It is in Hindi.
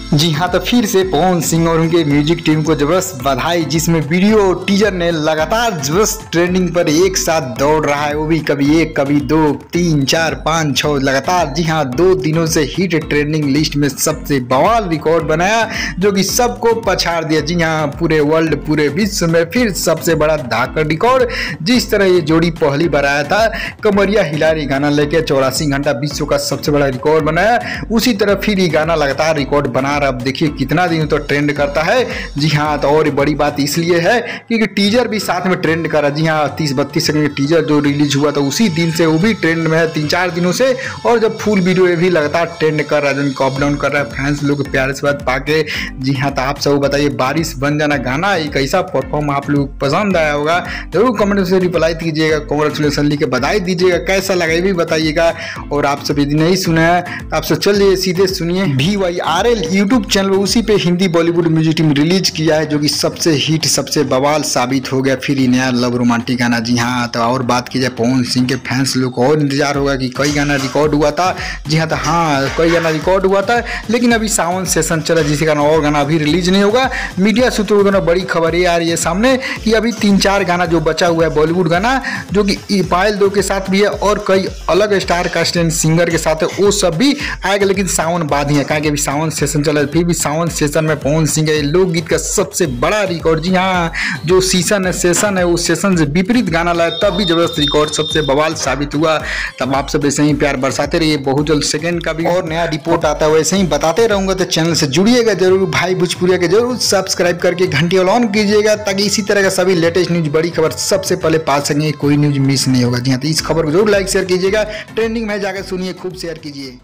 जी हाँ, तो फिर से पवन सिंह और उनके म्यूजिक टीम को जबरदस्त बधाई, जिसमें वीडियो और टीजर ने लगातार जबरदस्त ट्रेंडिंग पर एक साथ दौड़ रहा है। वो भी कभी एक, कभी दो, 3, 4, 5, 6 लगातार। जी हाँ, 2 दिनों से हिट ट्रेंडिंग लिस्ट में सबसे बवाल रिकॉर्ड बनाया, जो कि सबको पछाड़ दिया। जी हाँ, पूरे वर्ल्ड, पूरे विश्व में फिर सबसे बड़ा धाकड़ रिकॉर्ड। जिस तरह ये जोड़ी पहली बार आया था, कमरिया हिलारी गाना लेके 84 घंटा विश्व का सबसे बड़ा रिकॉर्ड बनाया, उसी तरह फिर ये गाना लगातार रिकॉर्ड बना। अब देखिए कितना दिन तो ट्रेंड करता है। जी हाँ, तो और बड़ी बात इसलिए है क्योंकि टीजर भी साथ में ट्रेंड करा। जी हाँ, 30-32 सेकंड का टीजर जो रिलीज हुआ था उसी दिन से वो भी ट्रेंड में है 3-4 दिनों से। और जब फुल वीडियो ये भी लगातार ट्रेंड कर रहा है, जिनको अप डाउन कर रहा है फैंस लोग प्यारे से बात पाके। जी हाँ, तो आप सब बताइए, बारिश बन जाना गाना एक ऐसा परफॉर्म आप लोग पसंद आया होगा, जरूर कमेंट से रिप्लाई कीजिएगा, कांग्रेचुलेसन लिख के बधाई दीजिएगा, कैसा लगा ये भी बताइएगा। और आप सब यदि नहीं सुना है तो आप सब चलिए सीधे सुनिए। VYRL यूट्यूब चैनल, उसी पे Hindi Bollywood music team release किया है, जो कि सबसे हिट, सबसे बवाल साबित हो गया फिर नया लव रोमांटिक गाना। जी हाँ, तो और बात की जाए पवन सिंह के फैंस लोग को और इंतजार होगा कि कई गाना रिकॉर्ड हुआ था। जी हाँ, तो हाँ, कई गाना रिकॉर्ड हुआ था, लेकिन अभी सावन सेशन चला, जिसके कारण और गाना अभी रिलीज नहीं होगा। मीडिया सूत्रों द्वारा बड़ी खबर ये आ रही है सामने कि अभी 3-4 गाना जो बचा हुआ है बॉलीवुड गाना, जो कि पायल दो के साथ भी है और कई अलग स्टार कास्ट एंड सिंगर के साथ है, वो सब भी आएगा, लेकिन सावन बाद ही है। कहा कि अभी सावन सेशन चला, फिर भी सावन सेशन में पवन सिंह का लोकगीत का सबसे बड़ा रिकॉर्ड। जी हाँ, जो सेशन है उस सेशन से विपरीत गाना लाया, तब भी जबरदस्त रिकॉर्ड सबसे बवाल साबित हुआ। तब आप सब ऐसे ही प्यार बरसाते रहिए, बहुत जल्द सेकंड का भी और नया रिपोर्ट आता है, वैसे ही बताते रहूंगा। तो चैनल से जुड़िएगा जरूर, भाई भोजपुरिया के जरूर सब्सक्राइब करके घंटी ऑन कीजिएगा, ताकि इसी तरह का सभी लेटेस्ट न्यूज, बड़ी खबर सबसे पहले पा सकें, कोई न्यूज मिस नहीं होगा। जी हाँ, तो इस खबर को जरूर लाइक शेयर कीजिएगा, ट्रेंडिंग में जाकर सुनिए, खूब शेयर कीजिए।